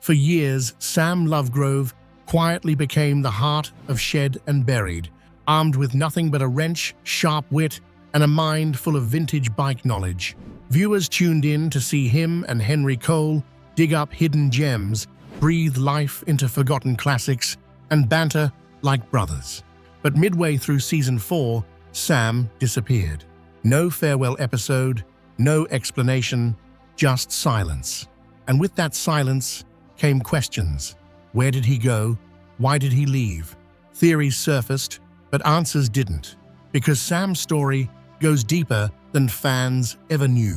For years, Sam Lovegrove quietly became the heart of Shed and Buried, armed with nothing but a wrench, sharp wit, and a mind full of vintage bike knowledge. Viewers tuned in to see him and Henry Cole dig up hidden gems, breathe life into forgotten classics, and banter like brothers. But midway through Season 4, Sam disappeared. No farewell episode, no explanation, just silence. And with that silence came questions. Where did he go? Why did he leave? Theories surfaced, but answers didn't. Because Sam's story goes deeper than fans ever knew.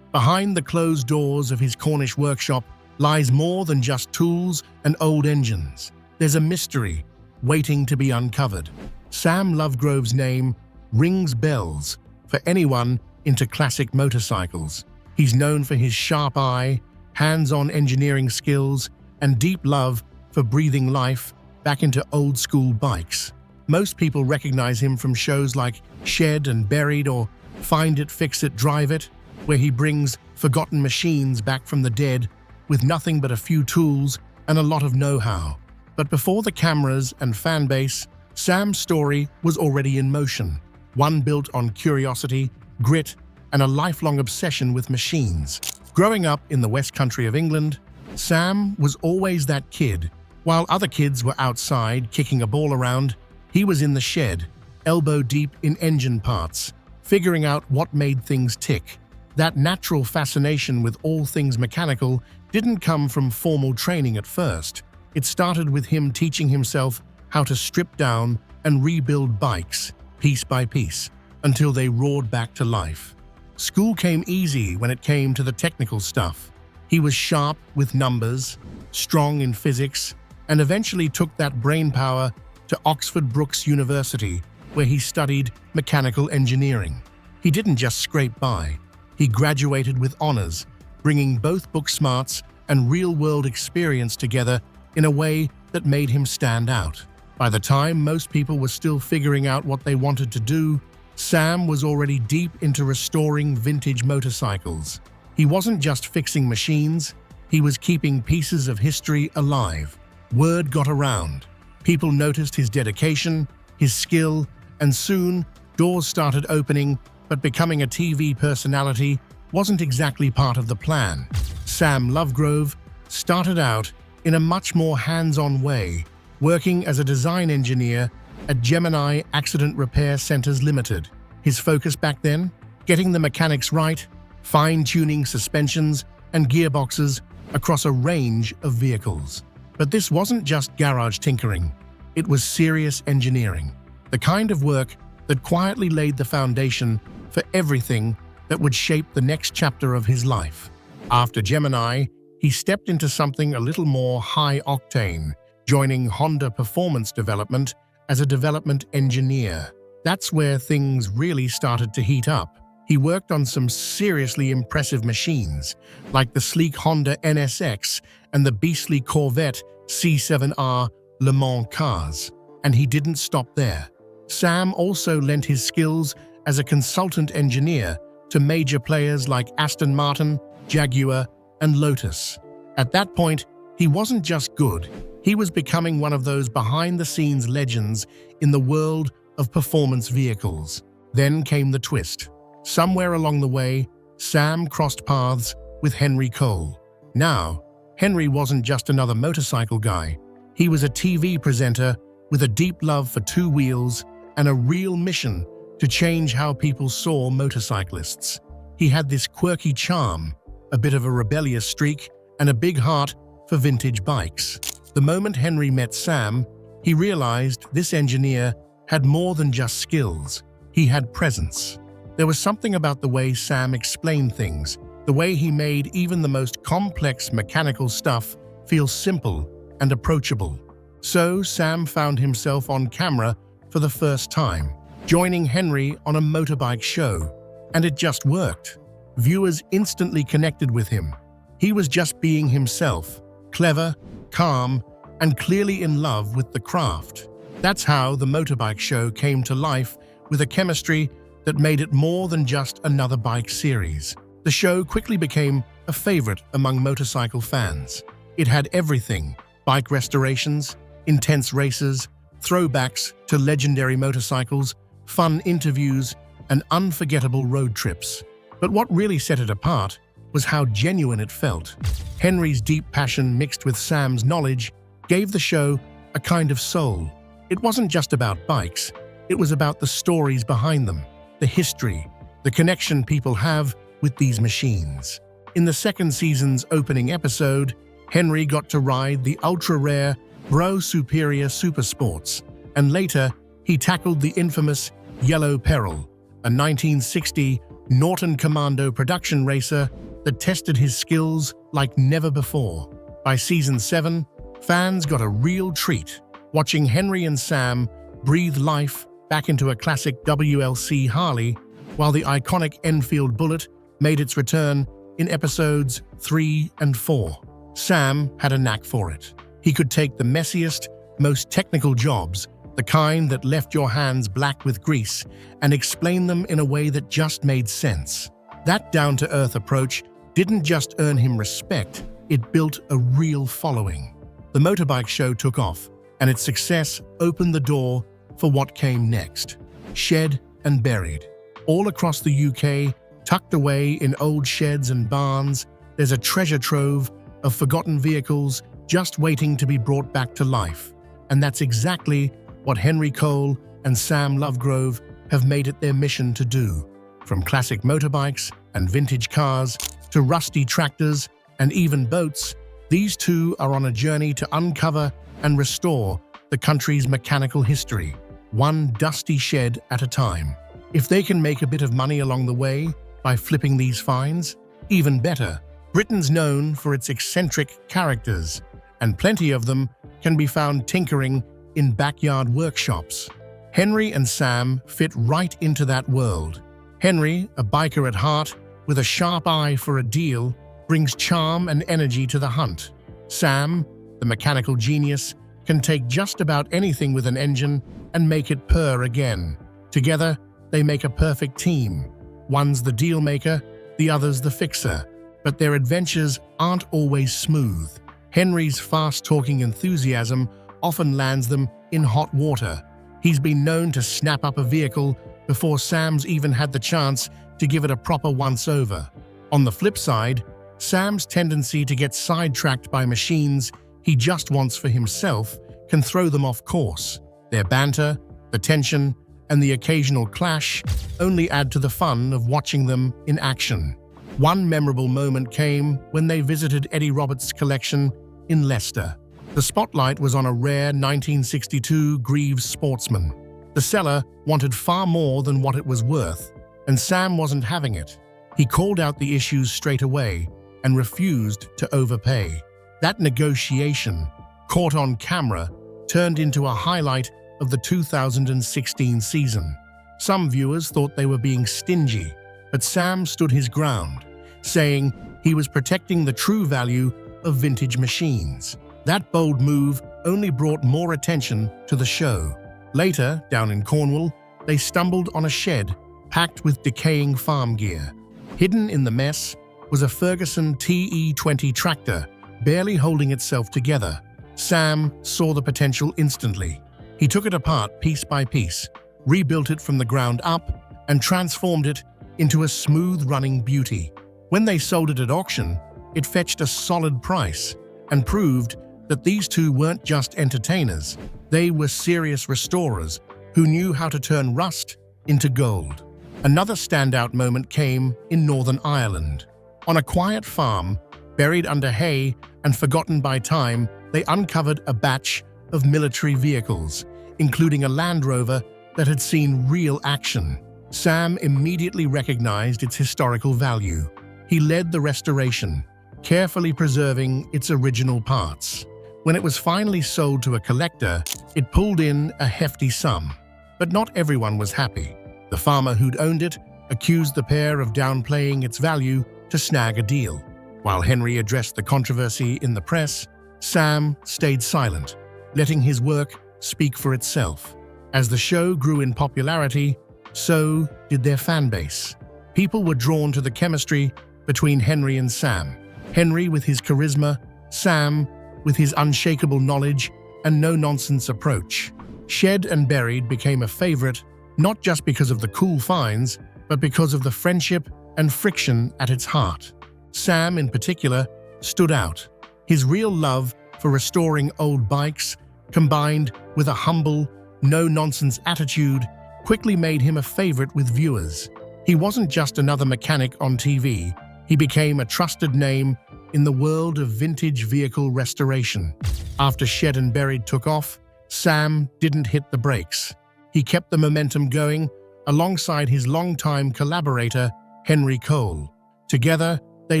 Behind the closed doors of his Cornish workshop lies more than just tools and old engines. There's a mystery waiting to be uncovered. Sam Lovegrove's name rings bells for anyone into classic motorcycles. He's known for his sharp eye, hands-on engineering skills, and deep love for breathing life back into old-school bikes. Most people recognize him from shows like Shed and Buried or Find It, Fix It, Drive It, where he brings forgotten machines back from the dead with nothing but a few tools and a lot of know-how. But before the cameras and fan base, Sam's story was already in motion, one built on curiosity, grit, and a lifelong obsession with machines. Growing up in the West Country of England, Sam was always that kid. While other kids were outside kicking a ball around, he was in the shed, elbow deep in engine parts, figuring out what made things tick. That natural fascination with all things mechanical didn't come from formal training at first. It started with him teaching himself how to strip down and rebuild bikes, piece by piece, until they roared back to life. School came easy when it came to the technical stuff. He was sharp with numbers, strong in physics, and eventually took that brainpower to Oxford Brookes University, where he studied mechanical engineering. He didn't just scrape by. He graduated with honors, bringing both book smarts and real-world experience together in a way that made him stand out. By the time most people were still figuring out what they wanted to do, Sam was already deep into restoring vintage motorcycles. He wasn't just fixing machines, he was keeping pieces of history alive. Word got around. People noticed his dedication, his skill, and soon doors started opening, but becoming a TV personality wasn't exactly part of the plan. Sam Lovegrove started out in a much more hands-on way, working as a design engineer at Gemini Accident Repair Centers Limited. His focus back then? Getting the mechanics right, fine-tuning suspensions and gearboxes across a range of vehicles. But this wasn't just garage tinkering. It was serious engineering, the kind of work that quietly laid the foundation for everything that would shape the next chapter of his life. After Gemini, he stepped into something a little more high-octane, joining Honda Performance Development as a development engineer. That's where things really started to heat up. He worked on some seriously impressive machines, like the sleek Honda NSX and the beastly Corvette C7R Le Mans cars. And he didn't stop there. Sam also lent his skills as a consultant engineer to major players like Aston Martin, Jaguar, and Lotus. At that point, he wasn't just good. He was becoming one of those behind-the-scenes legends in the world of performance vehicles. Then came the twist. Somewhere along the way, Sam crossed paths with Henry Cole. Now, Henry wasn't just another motorcycle guy. He was a TV presenter with a deep love for two wheels and a real mission to change how people saw motorcyclists. He had this quirky charm, a bit of a rebellious streak, and a big heart for vintage bikes. The moment Henry met Sam, he realized this engineer had more than just skills. He had presence. There was something about the way Sam explained things, the way he made even the most complex mechanical stuff feel simple and approachable. So Sam found himself on camera for the first time, joining Henry on a motorbike show. And it just worked. Viewers instantly connected with him. He was just being himself, clever, calm, and clearly in love with the craft. That's how the motorbike show came to life, with a chemistry that made it more than just another bike series. The show quickly became a favorite among motorcycle fans. It had everything: bike restorations, intense races, throwbacks to legendary motorcycles, fun interviews, and unforgettable road trips. But what really set it apart was how genuine it felt. Henry's deep passion mixed with Sam's knowledge gave the show a kind of soul. It wasn't just about bikes, it was about the stories behind them, the history, the connection people have with these machines. In the second season's opening episode, Henry got to ride the ultra-rare Bro Superior Supersports, and later he tackled the infamous Yellow Peril, a 1960 Norton Commando production racer that tested his skills like never before. By season 7, fans got a real treat, watching Henry and Sam breathe life back into a classic WLC Harley, while the iconic Enfield Bullet made its return in episodes 3 and 4. Sam had a knack for it. He could take the messiest, most technical jobs, the kind that left your hands black with grease, and explain them in a way that just made sense. That down-to-earth approach didn't just earn him respect, it built a real following. The motorbike show took off, and its success opened the door for what came next. Shed and Buried. All across the UK, tucked away in old sheds and barns, there's a treasure trove of forgotten vehicles just waiting to be brought back to life. And that's exactly what Henry Cole and Sam Lovegrove have made it their mission to do. From classic motorbikes and vintage cars to rusty tractors and even boats, these two are on a journey to uncover and restore the country's mechanical history, one dusty shed at a time. If they can make a bit of money along the way by flipping these finds, even better. Britain's known for its eccentric characters, and plenty of them can be found tinkering in backyard workshops. Henry and Sam fit right into that world. Henry, a biker at heart with a sharp eye for a deal, brings charm and energy to the hunt. Sam, the mechanical genius, can take just about anything with an engine and make it purr again. Together, they make a perfect team. One's the deal maker, the other's the fixer. But their adventures aren't always smooth. Henry's fast-talking enthusiasm often lands them in hot water. He's been known to snap up a vehicle before Sam's even had the chance to give it a proper once-over. On the flip side, Sam's tendency to get sidetracked by machines he just wants for himself can throw them off course. Their banter, the tension, and the occasional clash only add to the fun of watching them in action. One memorable moment came when they visited Eddie Roberts' collection in Leicester. The spotlight was on a rare 1962 Greaves Sportsman. The seller wanted far more than what it was worth, and Sam wasn't having it. He called out the issues straight away and refused to overpay. That negotiation, caught on camera, turned into a highlight of the 2016 season. Some viewers thought they were being stingy, but Sam stood his ground, saying he was protecting the true value of vintage machines. That bold move only brought more attention to the show. Later, down in Cornwall, they stumbled on a shed packed with decaying farm gear. Hidden in the mess was a Ferguson TE20 tractor, barely holding itself together. Sam saw the potential instantly. He took it apart piece by piece, rebuilt it from the ground up, and transformed it into a smooth-running beauty. When they sold it at auction, it fetched a solid price and proved that these two weren't just entertainers. They were serious restorers who knew how to turn rust into gold. Another standout moment came in Northern Ireland. On a quiet farm, buried under hay and forgotten by time, they uncovered a batch of military vehicles, including a Land Rover that had seen real action. Sam immediately recognized its historical value. He led the restoration, carefully preserving its original parts. When it was finally sold to a collector, it pulled in a hefty sum. But not everyone was happy. The farmer who'd owned it accused the pair of downplaying its value to snag a deal. While Henry addressed the controversy in the press, Sam stayed silent, letting his work speak for itself. As the show grew in popularity, so did their fan base. People were drawn to the chemistry between Henry and Sam. Henry with his charisma Sam, with his unshakable knowledge and no-nonsense approach. Shed and Buried became a favorite not just because of the cool finds, but because of the friendship and friction at its heart. Sam, in particular, stood out. His real love for restoring old bikes, combined with a humble, no-nonsense attitude, quickly made him a favorite with viewers. He wasn't just another mechanic on TV, he became a trusted name in the world of vintage vehicle restoration. After Shed and Buried took off, Sam didn't hit the brakes. He kept the momentum going alongside his longtime collaborator, Henry Cole. Together, they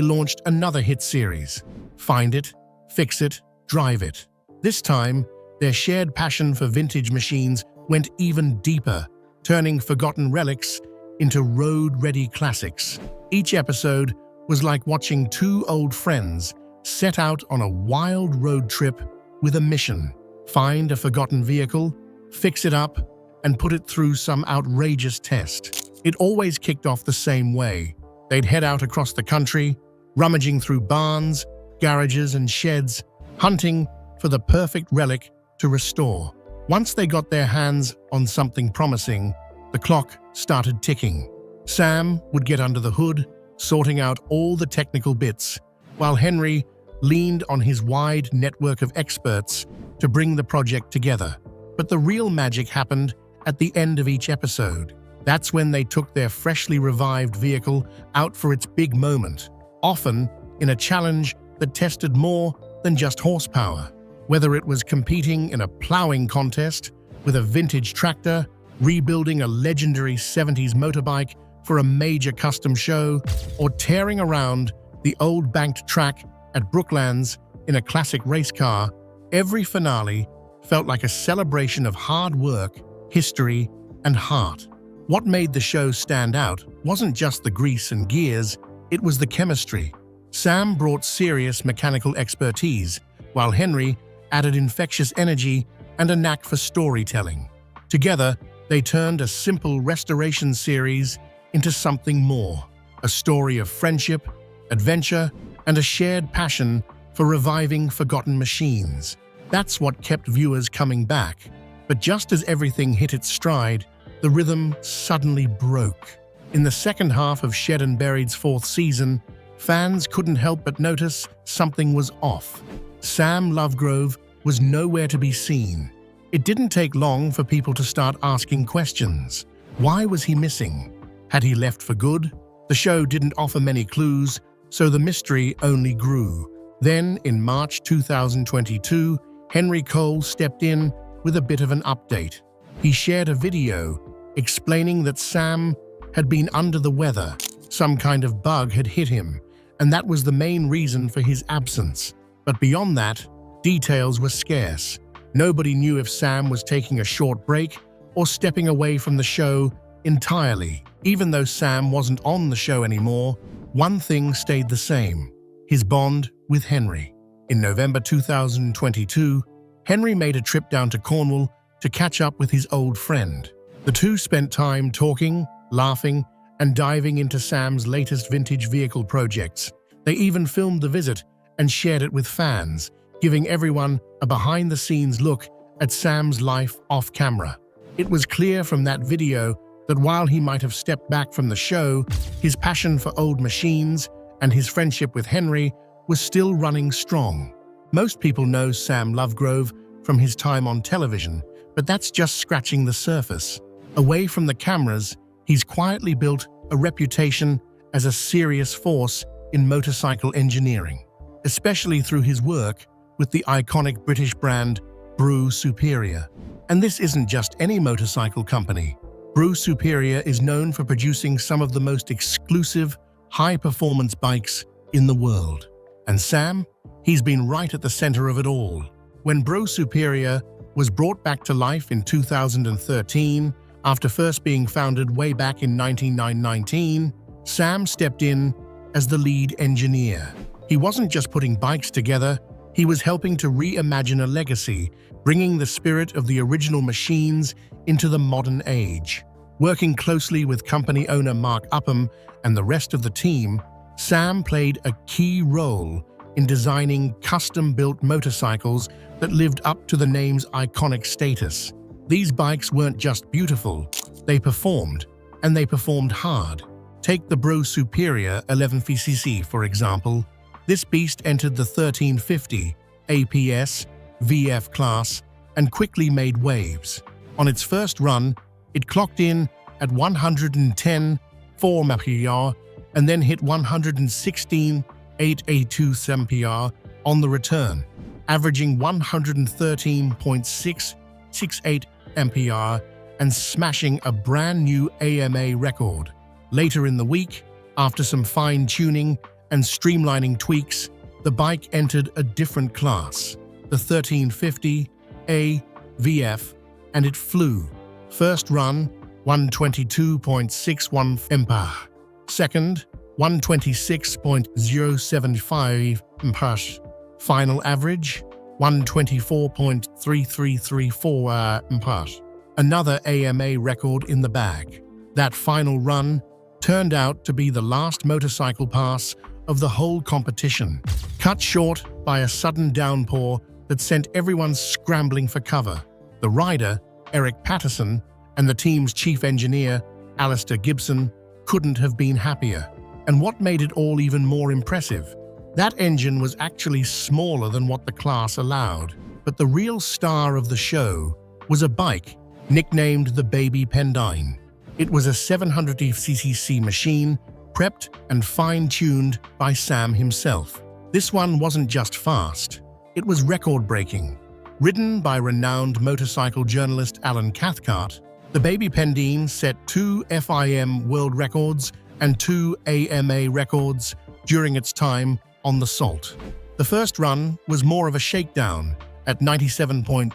launched another hit series, Find It, Fix It, Drive It. This time, their shared passion for vintage machines went even deeper, turning forgotten relics into road-ready classics. Each episode was like watching two old friends set out on a wild road trip with a mission: find a forgotten vehicle, fix it up, and put it through some outrageous test. It always kicked off the same way. They'd head out across the country, rummaging through barns, garages, and sheds, hunting for the perfect relic to restore. Once they got their hands on something promising, the clock started ticking. Sam would get under the hood, sorting out all the technical bits, while Henry leaned on his wide network of experts to bring the project together. But the real magic happened at the end of each episode. That's when they took their freshly revived vehicle out for its big moment, often in a challenge that tested more than just horsepower. Whether it was competing in a plowing contest with a vintage tractor, rebuilding a legendary 70s motorbike for a major custom show, or tearing around the old banked track at Brooklands in a classic race car, every finale felt like a celebration of hard work, history, and heart. What made the show stand out wasn't just the grease and gears, it was the chemistry. Sam brought serious mechanical expertise, while Henry added infectious energy and a knack for storytelling. Together, they turned a simple restoration series into something more, a story of friendship, adventure, and a shared passion for reviving forgotten machines. That's what kept viewers coming back. But just as everything hit its stride, the rhythm suddenly broke. In the second half of Shed and Buried's fourth season, fans couldn't help but notice something was off. Sam Lovegrove was nowhere to be seen. It didn't take long for people to start asking questions. Why was he missing? Had he left for good? The show didn't offer many clues, so the mystery only grew. Then, in March 2022, Henry Cole stepped in with a bit of an update. He shared a video explaining that Sam had been under the weather. Some kind of bug had hit him, and that was the main reason for his absence. But beyond that, details were scarce. Nobody knew if Sam was taking a short break or stepping away from the show entirely. Even though Sam wasn't on the show anymore, one thing stayed the same: his bond with Henry. In November 2022, Henry made a trip down to Cornwall to catch up with his old friend. The two spent time talking, laughing, and diving into Sam's latest vintage vehicle projects. They even filmed the visit and shared it with fans, giving everyone a behind-the-scenes look at Sam's life off-camera. It was clear from that video that while he might have stepped back from the show, his passion for old machines and his friendship with Henry was still running strong. Most people know Sam Lovegrove from his time on television, but that's just scratching the surface. Away from the cameras, he's quietly built a reputation as a serious force in motorcycle engineering, especially through his work with the iconic British brand Brew Superior. And this isn't just any motorcycle company. Brew Superior is known for producing some of the most exclusive, high-performance bikes in the world. And Sam, he's been right at the center of it all. When Brew Superior was brought back to life in 2013, after first being founded way back in 1919, Sam stepped in as the lead engineer. He wasn't just putting bikes together, he was helping to reimagine a legacy, bringing the spirit of the original machines into the modern age. Working closely with company owner Mark Upham and the rest of the team, Sam played a key role in designing custom-built motorcycles that lived up to the name's iconic status. These bikes weren't just beautiful, they performed, and they performed hard. Take the Bro Superior 11cc, for example. This beast entered the 1350 APS VF class and quickly made waves. On its first run, it clocked in at 110 mph and then hit 116 882 mph on the return, averaging 113.668 mph and smashing a brand new AMA record. Later in the week, after some fine-tuning and streamlining tweaks, the bike entered a different class, the 1350 AVF, and it flew. First run, 122.61 mph. Second, 126.075 mph. Final average, 124.3334 mph. Another AMA record in the bag. That final run turned out to be the last motorcycle pass of the whole competition, cut short by a sudden downpour that sent everyone scrambling for cover. The rider, Eric Patterson, and the team's chief engineer, Alistair Gibson, couldn't have been happier. And what made it all even more impressive? That engine was actually smaller than what the class allowed. But the real star of the show was a bike nicknamed the Baby Pendine. It was a 700cc machine, prepped and fine-tuned by Sam himself. This one wasn't just fast, it was record-breaking. Ridden by renowned motorcycle journalist Alan Cathcart, the Baby Pendine set 2 FIM world records and 2 AMA records during its time on the Salt. The first run was more of a shakedown at 97.60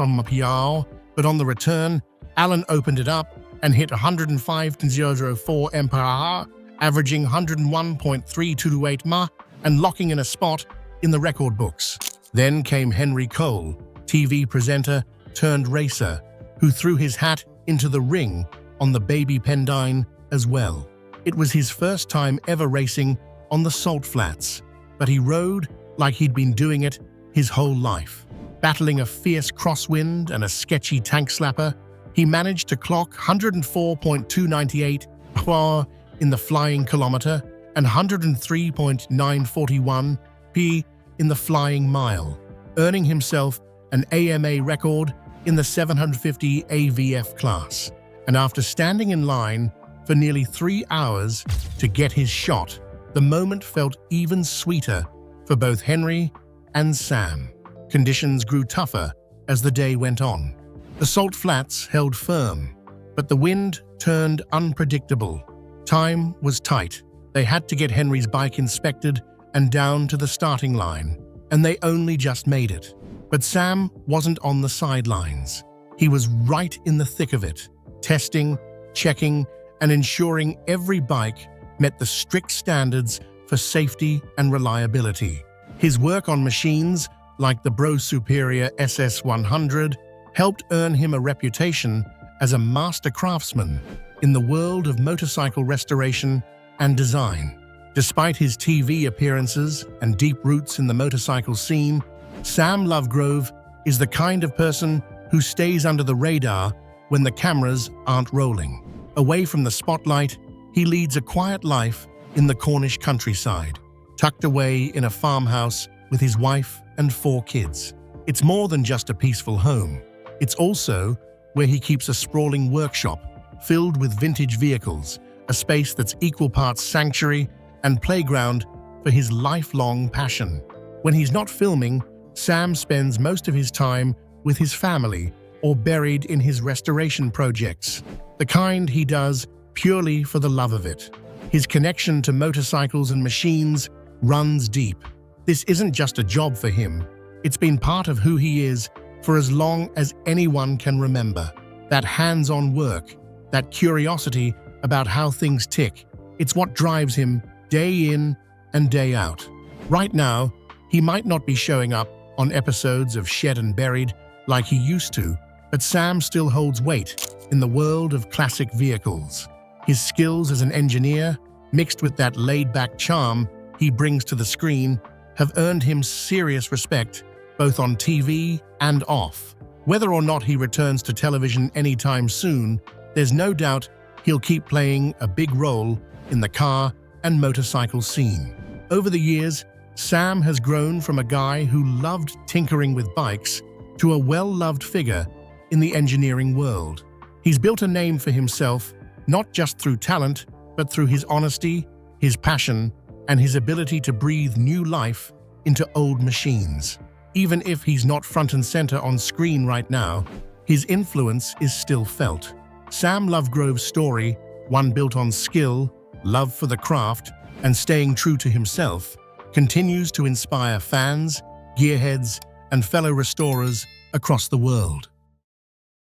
mph, but on the return, Alan opened it up and hit 105.004 mph, averaging 101.328 mph and locking in a spot in the record books. Then came Henry Cole, TV presenter turned racer, who threw his hat into the ring on the Baby Pendine as well. It was his first time ever racing on the Salt Flats, but he rode like he'd been doing it his whole life. Battling a fierce crosswind and a sketchy tank slapper, he managed to clock 104.298 mph in the flying kilometer and 103.941 mph in the flying mile, earning himself an AMA record in the 750 AVF class. And after standing in line for nearly 3 hours to get his shot, the moment felt even sweeter for both Henry and Sam. Conditions grew tougher as the day went on. The Salt Flats held firm, but the wind turned unpredictable. Time was tight. They had to get Henry's bike inspected and down to the starting line, and they only just made it. But Sam wasn't on the sidelines. He was right in the thick of it, testing, checking, and ensuring every bike met the strict standards for safety and reliability. His work on machines like the Bro Superior SS100 helped earn him a reputation as a master craftsman in the world of motorcycle restoration and design. Despite his TV appearances and deep roots in the motorcycle scene, Sam Lovegrove is the kind of person who stays under the radar when the cameras aren't rolling. Away from the spotlight, he leads a quiet life in the Cornish countryside, tucked away in a farmhouse with his wife and 4 kids. It's more than just a peaceful home. It's also where he keeps a sprawling workshop filled with vintage vehicles, a space that's equal parts sanctuary and playground for his lifelong passion. When he's not filming, Sam spends most of his time with his family or buried in his restoration projects, the kind he does purely for the love of it. His connection to motorcycles and machines runs deep. This isn't just a job for him. It's been part of who he is for as long as anyone can remember. That hands-on work, that curiosity about how things tick, it's what drives him day in and day out. Right now, he might not be showing up on episodes of Shed and Buried like he used to, but Sam still holds weight in the world of classic vehicles. His skills as an engineer, mixed with that laid-back charm he brings to the screen, have earned him serious respect both on TV and off. Whether or not he returns to television anytime soon, there's no doubt he'll keep playing a big role in the car and motorcycle scene. Over the years, Sam has grown from a guy who loved tinkering with bikes to a well-loved figure in the engineering world. He's built a name for himself, not just through talent, but through his honesty, his passion, and his ability to breathe new life into old machines. Even if he's not front and center on screen right now, his influence is still felt. Sam Lovegrove's story, one built on skill, love for the craft, and staying true to himself, continues to inspire fans, gearheads, and fellow restorers across the world.